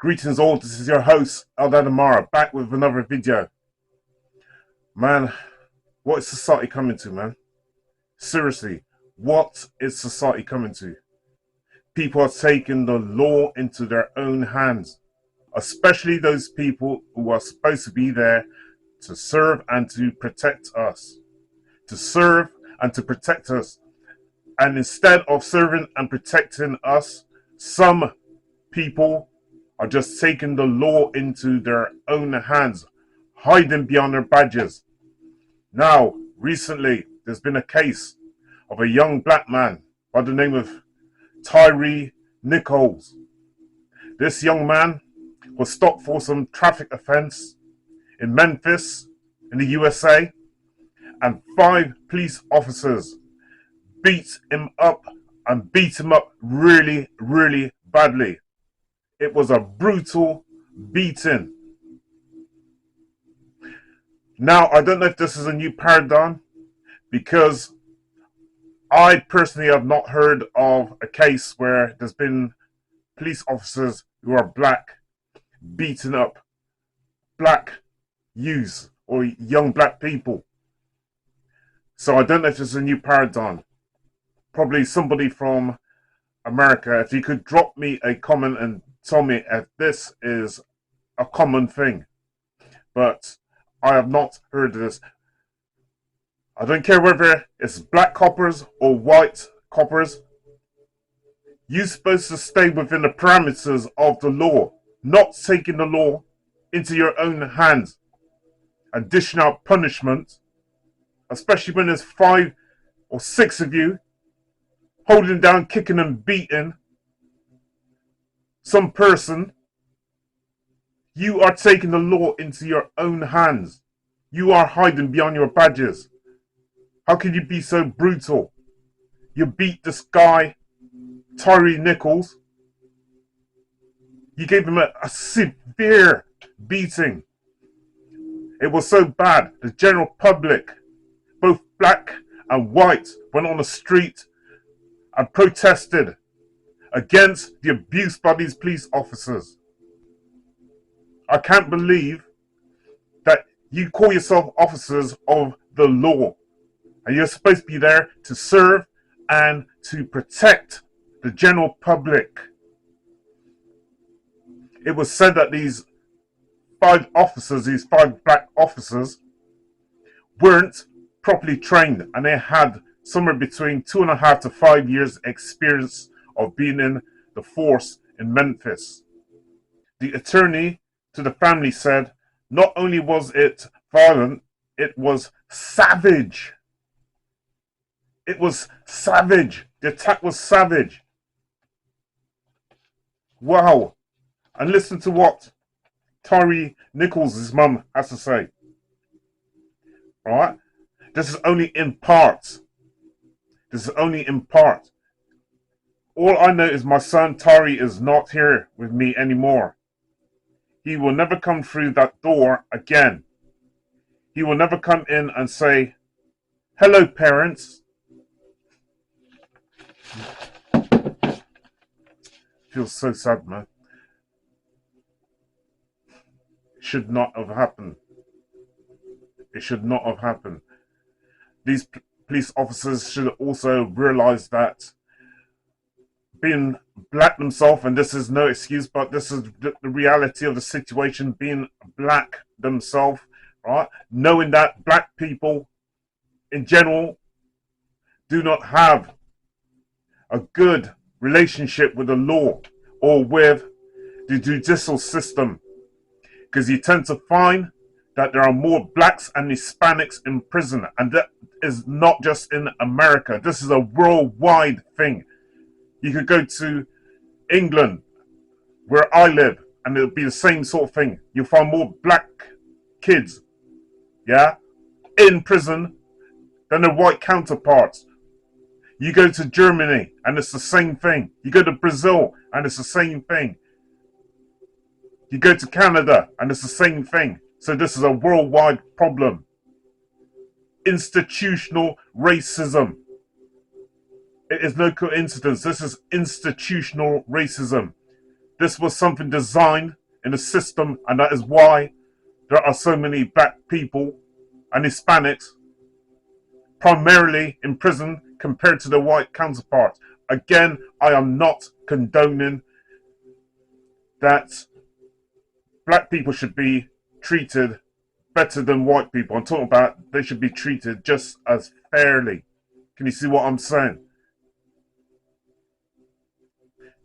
Greetings all, this is your host, Eldad Amara, back with another video. Man, what is society coming to, man? Seriously, what is society coming to? People are taking the law into their own hands, especially those people who are supposed to be there to serve and to protect us. To serve and to protect us. And instead of serving and protecting us, some people are just taking the law into their own hands, hiding behind their badges. Now, recently, there's been a case of a young black man by the name of Tyre Nichols. This young man was stopped for some traffic offence in Memphis, in the USA, and 5 police officers beat him up really, really badly. It was a brutal beating. Now, I don't know if this is a new paradigm, because I personally have not heard of a case where there's been police officers who are black beating up black youths or young black people. So I don't know if this is a new paradigm. Probably somebody from America, if you could drop me a comment and tell me if this is a common thing. But I have not heard of this. I don't care whether it's black coppers or white coppers. You're supposed to stay within the parameters of the law, not taking the law into your own hands and dishing out punishment, especially when there's 5 or 6 of you holding down, kicking and beating some person. You are taking the law into your own hands. You are hiding behind your badges. How can you be so brutal? You beat this guy, Tyre Nichols. You gave him a severe beating. It was so bad, the general public, both black and white, went on the street and protested against the abuse by these police officers. I can't believe that you call yourself officers of the law and you're supposed to be there to serve and to protect the general public. It was said that these 5 officers, these 5 black officers, weren't properly trained, and they had somewhere between 2.5 to 5 years experience of being in the force in Memphis. The attorney to the family said not only was it violent, it was savage. It was savage. The attack was savage. Wow. And listen to what Tyre Nichols' mum has to say. Alright? This is only in part. This is only in part. All I know is my son Tyre is not here with me anymore. He will never come through that door again. He will never come in and say, "Hello, parents." Feels so sad, man. It should not have happened. It should not have happened. These police officers should also realize that being black themselves, and this is no excuse, but this is the reality of the situation, being black themselves, right? Knowing that black people in general do not have a good relationship with the law or with the judicial system, because you tend to find that there are more blacks and Hispanics in prison, and that is not just in America. This is a worldwide thing. You could go to England, where I live, and it'll be the same sort of thing. You'll find more black kids, yeah, in prison than their white counterparts. You go to Germany, and it's the same thing. You go to Brazil, and it's the same thing. You go to Canada, and it's the same thing. So this is a worldwide problem. Institutional racism. It is no coincidence. This is institutional racism. This was something designed in the system, and that is why there are so many black people and Hispanics primarily in prison compared to their white counterparts. Again, I am not condoning that black people should be treated better than white people. I'm talking about they should be treated just as fairly. Can you see what I'm saying?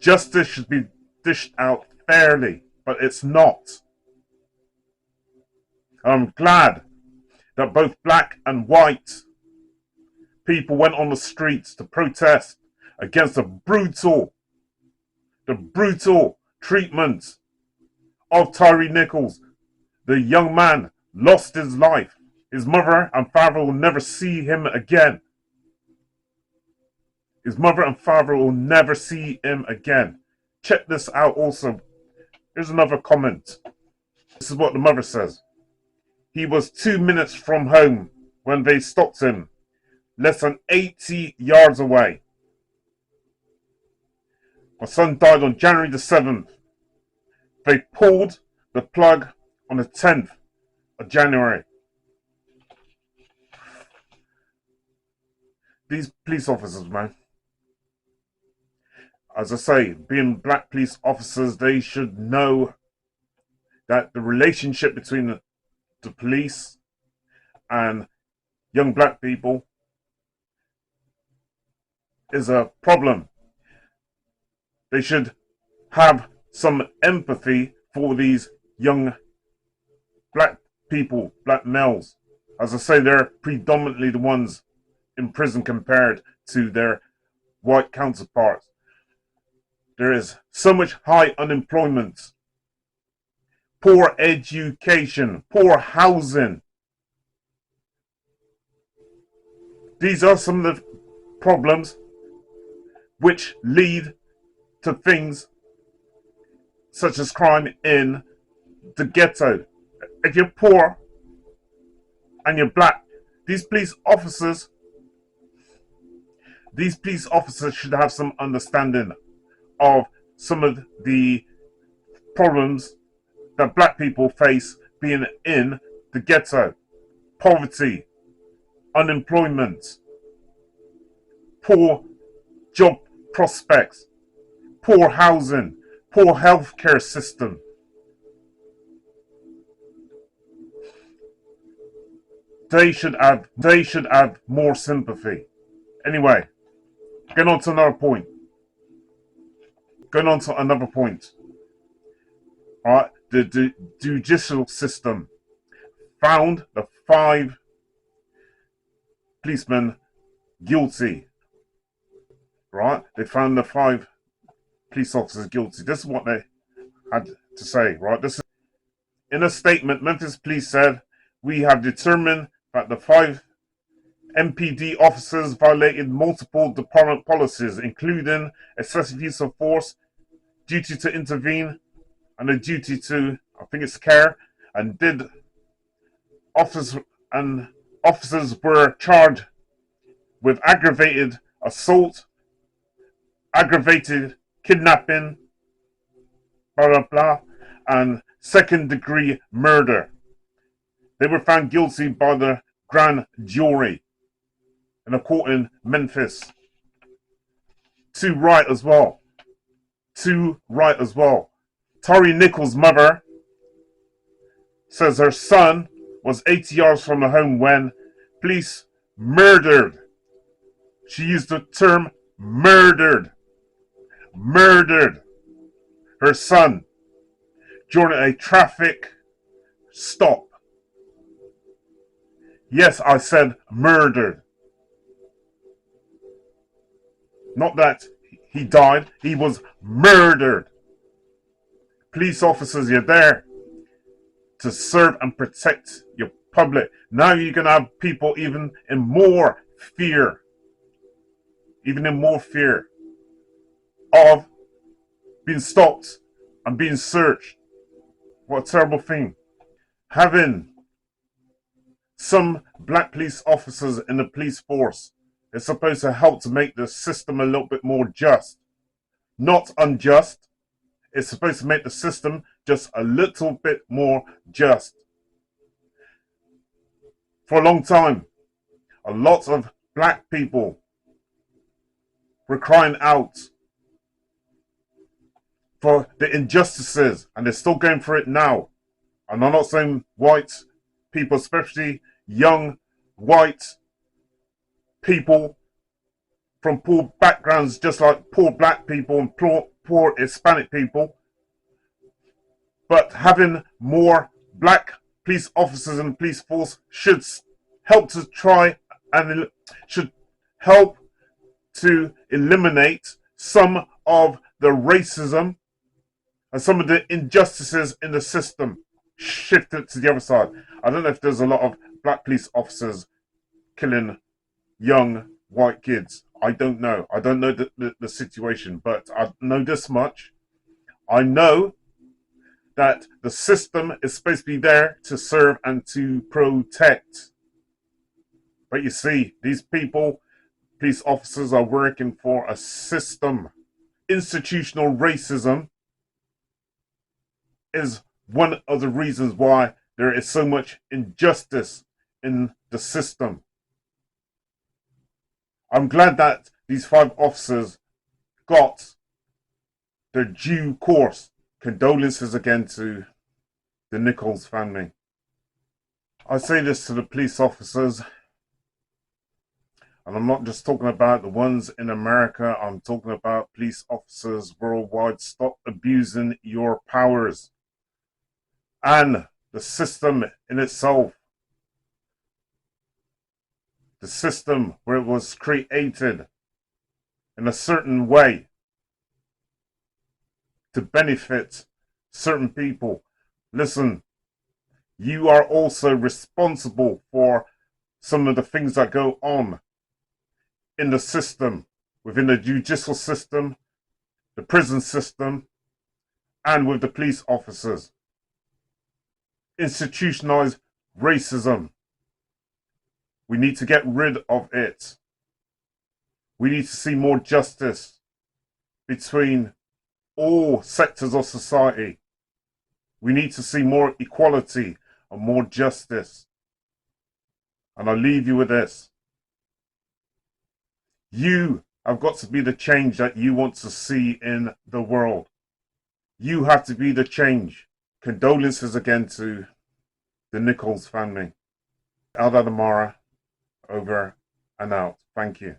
Justice should be dished out fairly, but it's not. I'm glad that both black and white people went on the streets to protest against the brutal treatment of Tyre Nichols. The young man lost his life. His mother and father will never see him again. His mother and father will never see him again. Check this out also. Here's another comment. This is what the mother says. He was 2 minutes from home when they stopped him, less than 80 yards away. My son died on January the 7th. They pulled the plug on the 10th of January. These police officers, man. As I say, being black police officers, they should know that the relationship between the police and young black people is a problem. They should have some empathy for these young black people, black males. As I say, they're predominantly the ones in prison compared to their white counterparts. There is so much high unemployment, poor education, poor housing. These are some of the problems which lead to things such as crime in the ghetto. If you're poor and you're black, these police officers should have some understanding of some of the problems that black people face being in the ghetto. Poverty, unemployment, poor job prospects, poor housing, poor healthcare system. They should have more sympathy. Anyway, going on to another point. Alright, the judicial system found the 5 policemen guilty. Right? They found the 5 police officers guilty. This is what they had to say, right? This is in a statement, Memphis Police said, "We have determined that the 5 MPD officers violated multiple department policies, including excessive use of force, duty to intervene, and a duty to, I think it's care, and officers were charged with aggravated assault, aggravated kidnapping, blah blah blah, and second-degree murder. They were found guilty by the grand jury in a court in Memphis. 2 right as well. Tyre Nichols' mother says her son was 80 yards from the home when police murdered. She used the term murdered her son during a traffic stop. Yes, I said murdered. Not that he died, he was murdered. Police officers, you're there to serve and protect your public. Now you're going to have people even in more fear of being stopped and being searched. What a terrible thing. Having some black police officers in the police force is supposed to help to make the system a little bit more just. Not unjust. It's supposed to make the system just a little bit more just. For a long time, a lot of black people were crying out for the injustices, and they're still going for it now. And I'm not saying white people, especially young white people from poor backgrounds, just like poor black people and poor Hispanic people, but having more black police officers in the police force should help to try and should help to eliminate some of the racism and some of the injustices in the system. Shift it to the other side. I don't know if there's a lot of black police officers killing young white kids. I don't know. I don't know the situation, but I know this much. I know that the system is supposed to be there to serve and to protect. But you see, these people, police officers, are working for a system. Institutional racism is one of the reasons why there is so much injustice in the system. I'm glad that these 5 officers got their due course. Condolences again to the Nichols family. I say this to the police officers, and I'm not just talking about the ones in America, I'm talking about police officers worldwide. Stop abusing your powers and the system in itself. The system where it was created in a certain way to benefit certain people. Listen, you are also responsible for some of the things that go on in the system, within the judicial system, the prison system, and with the police officers. Institutionalized racism. We need to get rid of it. We need to see more justice between all sectors of society. We need to see more equality and more justice. And I'll leave you with this. You have got to be the change that you want to see in the world. You have to be the change. Condolences again to the Nichols family. Eldad Amara, over and out. Thank you.